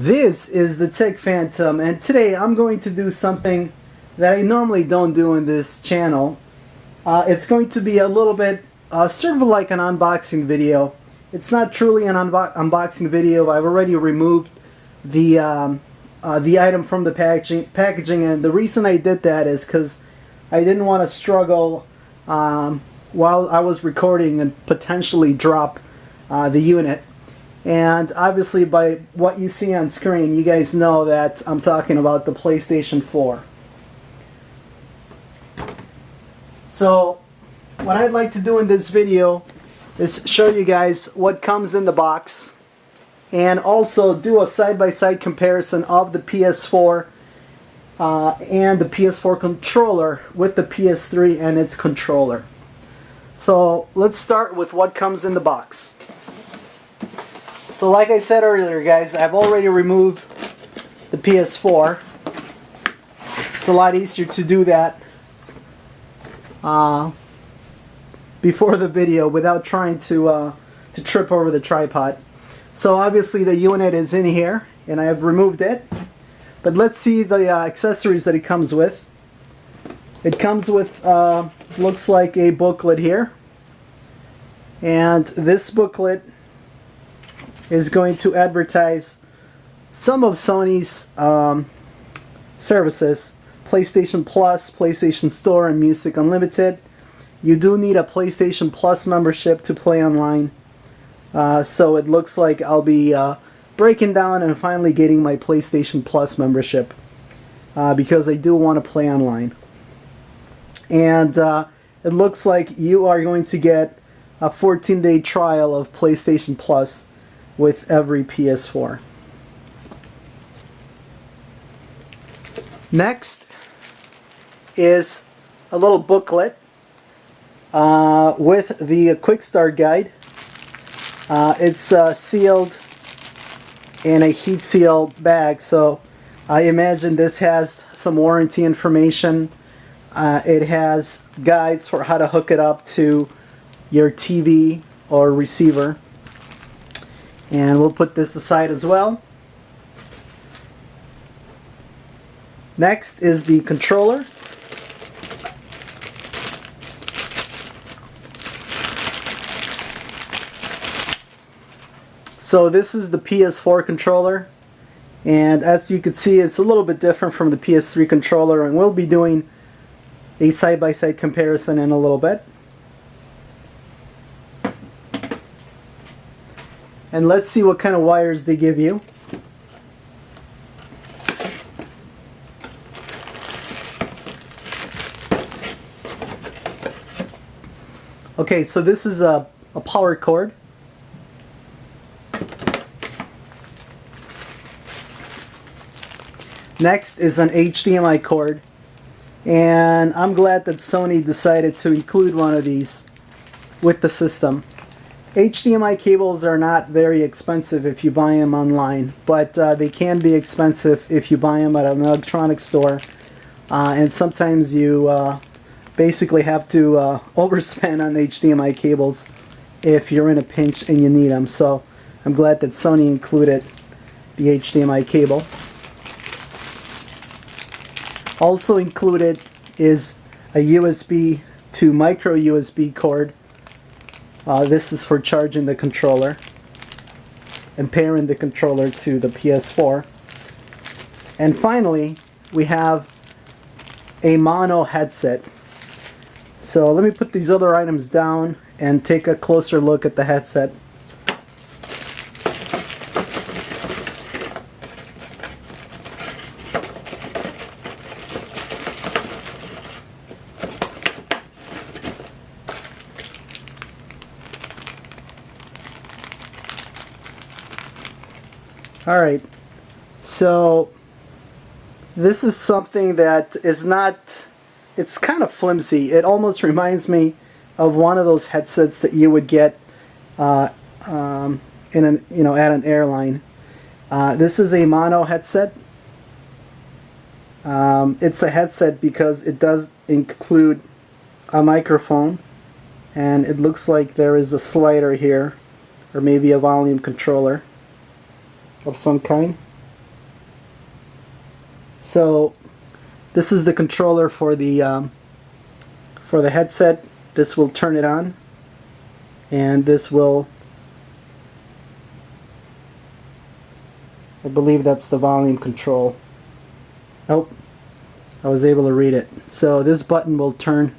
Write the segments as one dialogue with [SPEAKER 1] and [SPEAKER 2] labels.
[SPEAKER 1] This is the Tech Phantom, and today I'm going to do something that I normally don't do in this channel. It's going to be a little bit sort of like an unboxing video. It's not truly an unboxing video. I've already removed the item from the packaging, and the reason I did that is because I didn't want to struggle while I was recording and potentially drop the unit. And obviously by what you see on screen, you guys know that I'm talking about the PlayStation 4. So what I'd like to do in this video is show you guys what comes in the box and also do a side-by-side comparison of the PS4 and the PS4 controller with the PS3 and its controller. So let's start with what comes in the box. So like I said earlier, guys, I've already removed the PS4. It's a lot easier to do that before the video without trying to trip over the tripod. So obviously the unit is in here, and I have removed it. But let's see the accessories that it comes with. It comes with, looks like a booklet here. And this booklet is going to advertise some of Sony's services: PlayStation Plus, PlayStation Store, and Music Unlimited. You do need a PlayStation Plus membership to play online. So it looks like I'll be breaking down and finally getting my PlayStation Plus membership because I do want to play online. And it looks like you are going to get a 14-day trial of PlayStation Plus with every PS4. Next is a little booklet with the quick start guide. It's sealed in a heat sealed bag, so I imagine this has some warranty information. It has guides for how to hook it up to your TV or receiver. And we'll put this aside as well. Next is the controller. So this is the PS4 controller, and as you can see, it's a little bit different from the PS3 controller, and we'll be doing a side-by-side comparison in a little bit. And let's see what kind of wires they give you. Okay, so this is a power cord. Next is an HDMI cord. And I'm glad that Sony decided to include one of these with the system. HDMI cables are not very expensive if you buy them online, but they can be expensive if you buy them at an electronics store, and sometimes you basically have to overspend on HDMI cables if you're in a pinch and you need them. So I'm glad that Sony included the HDMI cable. Also included is a USB to micro USB cord. This is for charging the controller and pairing the controller to the PS4. And finally, we have a mono headset. So let me put these other items down and take a closer look at the headset. Alright, so this is something that is not, it's kind of flimsy. It almost reminds me of one of those headsets that you would get at an airline. This is a mono headset. It's a headset because it does include a microphone, and it looks like there is a slider here, or maybe a volume controller of some kind. So this is the controller for the headset. This will turn it on, and this will, I believe that's the volume control. Nope, I was able to read it. So this button will turn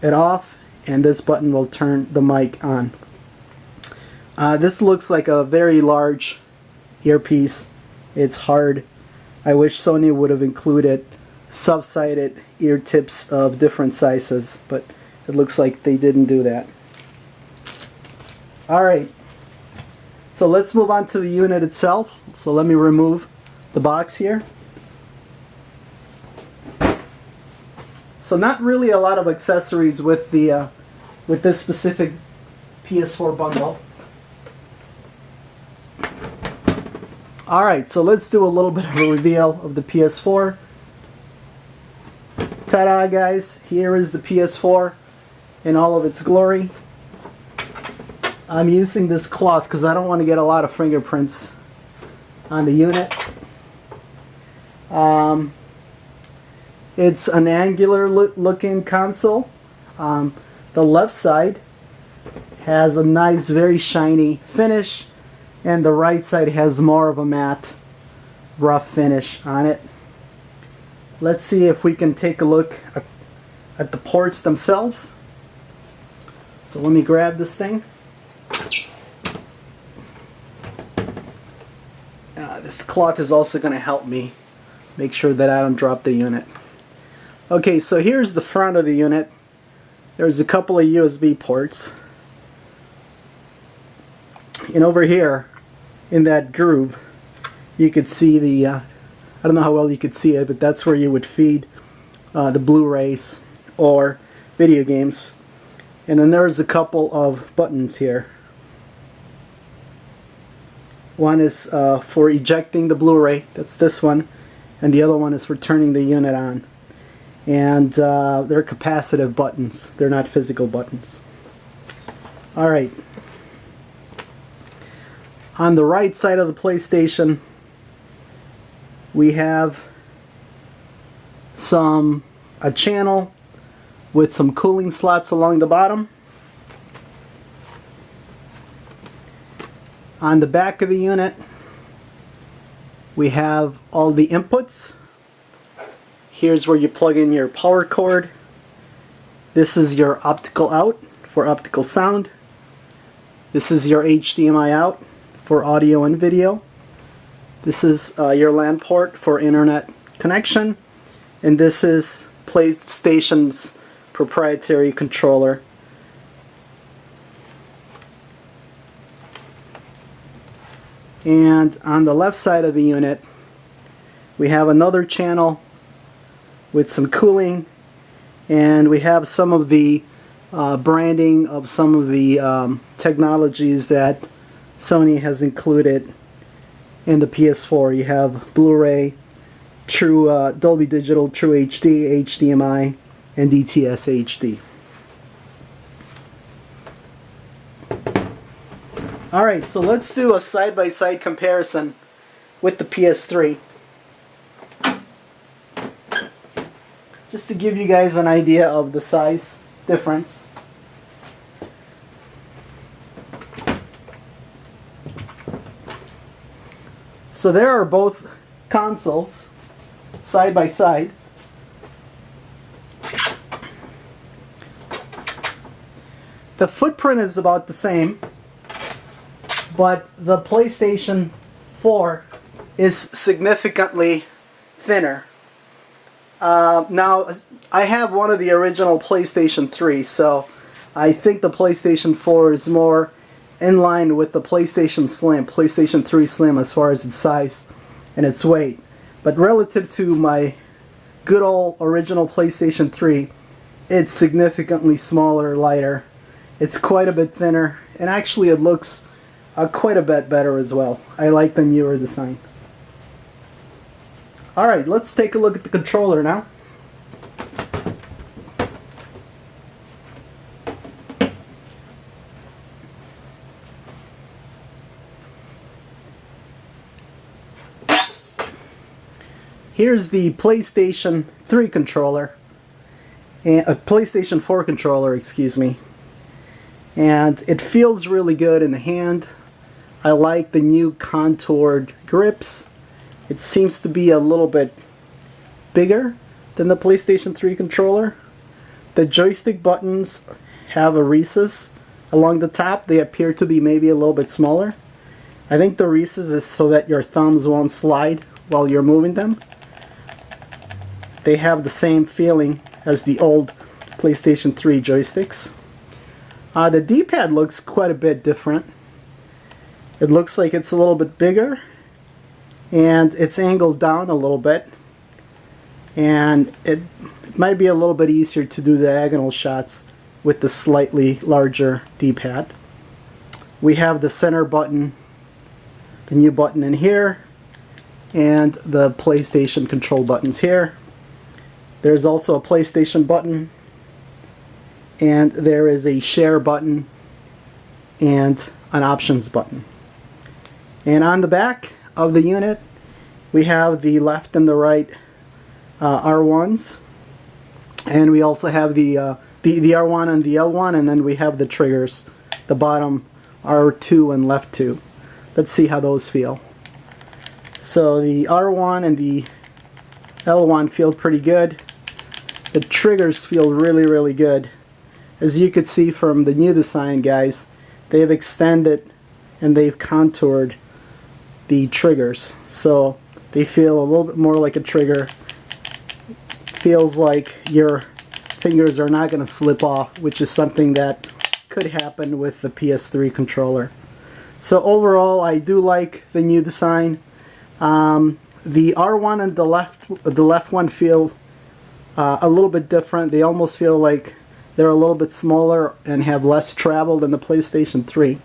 [SPEAKER 1] it off, and this button will turn the mic on. This looks like a very large earpiece. It's hard. I wish Sony would have included sub-sided ear tips of different sizes, but it looks like they didn't do that. Alright, so let's move on to the unit itself. So let me remove the box here. So not really a lot of accessories with the with this specific PS4 bundle. Alright, so let's do a little bit of a reveal of the PS4. Ta-da, guys, here is the PS4 in all of its glory. I'm using this cloth because I don't want to get a lot of fingerprints on the unit. It's an angular looking console. The left side has a nice, very shiny finish, and the right side has more of a matte, rough finish on it. Let's see if we can take a look at the ports themselves. So let me grab this thing. This cloth is also going to help me make sure that I don't drop the unit. Okay, so here's the front of the unit. There's a couple of USB ports. And over here, in that groove, you could see the, I don't know how well you could see it, but that's where you would feed the Blu-rays or video games. And then there's a couple of buttons here. One is for ejecting the Blu-ray, that's this one, and the other one is for turning the unit on. And they're capacitive buttons, they're not physical buttons. Alright. On the right side of the PlayStation, we have a channel with some cooling slots along the bottom. On the back of the unit, we have all the inputs. Here's where you plug in your power cord. This is your optical out for optical sound. This is your HDMI out for audio and video. This is your LAN port for internet connection. And this is PlayStation's proprietary controller. And on the left side of the unit, we have another channel with some cooling, and we have some of the branding of some of the technologies that Sony has included in the PS4. You have Blu-ray, True Dolby Digital, True HD, HDMI, and DTS HD. Alright, so let's do a side-by-side comparison with the PS3. Just to give you guys an idea of the size difference. So there are both consoles side by side. The footprint is about the same, but the PlayStation 4 is significantly thinner. Now, I have one of the original PlayStation 3, so I think the PlayStation 4 is more in line with the PlayStation Slim, PlayStation 3 Slim, as far as its size and its weight. But relative to my good old original PlayStation 3, it's significantly smaller, lighter. It's quite a bit thinner, and actually it looks quite a bit better as well. I like the newer design. Alright, let's take a look at the controller now. here's the PlayStation 3 controller, and a PlayStation 4 controller, excuse me. And it feels really good in the hand. I like the new contoured grips. It seems to be a little bit bigger than the PlayStation 3 controller. The joystick buttons have a recess along the top. They appear to be maybe a little bit smaller. I think the recess is so that your thumbs won't slide while you're moving them. They have the same feeling as the old PlayStation 3 joysticks. The D-pad looks quite a bit different. It looks like it's a little bit bigger, and it's angled down a little bit, and it might be a little bit easier to do diagonal shots with the slightly larger D-pad. We have the center button, the new button in here, and the PlayStation control buttons here. There's also a PlayStation button, and there is a share button and an options button. And on the back of the unit, we have the left and the right R1s, and we also have the R1 and the L1, and then we have the triggers, the bottom R2 and left 2. Let's see how those feel. So the R1 and the L1 feel pretty good. The triggers feel really, really good. As you could see from the new design, guys, they've extended and they've contoured the triggers, so they feel a little bit more like a trigger. Feels like your fingers are not going to slip off, which is something that could happen with the PS3 controller. So overall, I do like the new design. The R1 and the left one feel a little bit different. They almost feel like they're a little bit smaller and have less travel than the PlayStation 3.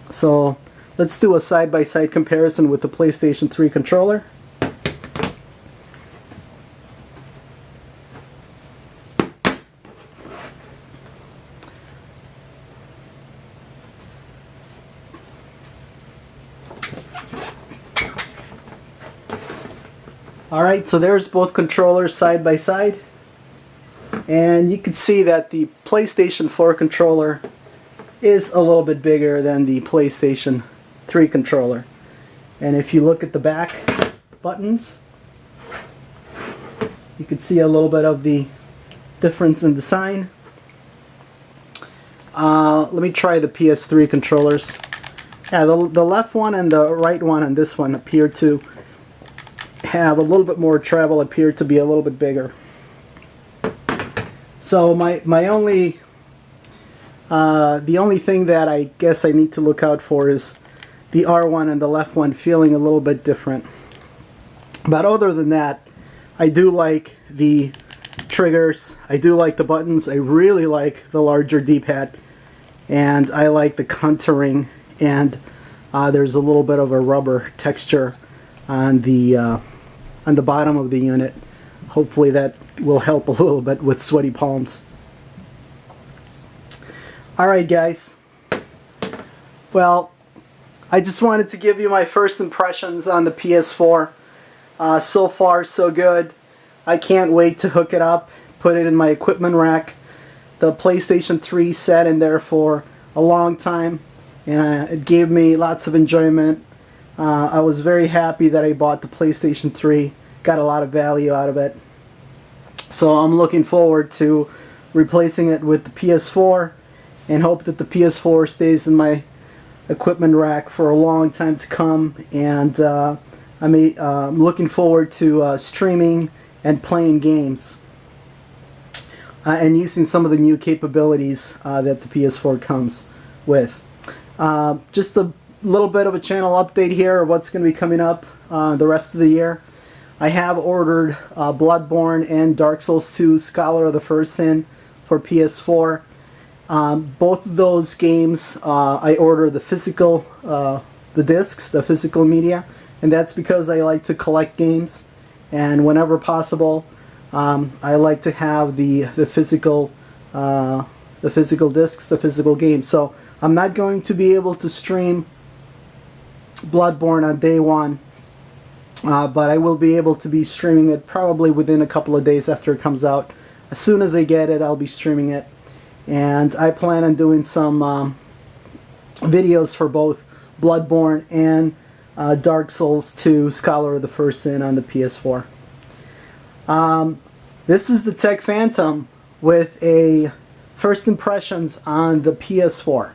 [SPEAKER 1] So let's do a side-by-side comparison with the PlayStation 3 controller. Alright, so there's both controllers side by side. And you can see that the PlayStation 4 controller is a little bit bigger than the PlayStation 3 controller. And if you look at the back buttons, you can see a little bit of the difference in design. Let me try the PS3 controllers. Yeah, the left one and the right one and this one appear to have a little bit more travel, appear to be a little bit bigger. So my only the only thing that I guess I need to look out for is the R1 and the left one feeling a little bit different. But other than that, I do like the triggers, I do like the buttons, I really like the larger D-pad, and I like the contouring, and there's a little bit of a rubber texture on the bottom of the unit. Hopefully that will help a little bit with sweaty palms. Alright guys, well, I just wanted to give you my first impressions on the PS4. So far so good. I can't wait to hook it up, put it in my equipment rack. The PlayStation 3 sat in there for a long time, and it gave me lots of enjoyment. I was very happy that I bought the PlayStation 3, got a lot of value out of it. So I'm looking forward to replacing it with the PS4, and hope that the PS4 stays in my equipment rack for a long time to come. And I'm looking forward to streaming and playing games and using some of the new capabilities that the PS4 comes with. Just a little bit of a channel update here of what's going to be coming up the rest of the year. I have ordered Bloodborne and Dark Souls 2 Scholar of the First Sin for PS4. Both of those games I order the physical, the discs, the physical media, and that's because I like to collect games, and whenever possible I like to have the physical discs, the physical games. So I'm not going to be able to stream Bloodborne on day one, but I will be able to be streaming it probably within a couple of days after it comes out. As soon as I get it, I'll be streaming it. And I plan on doing some videos for both Bloodborne and Dark Souls 2 Scholar of the First Sin on the PS4. This is the Tech Phantom with a first impressions on the PS4.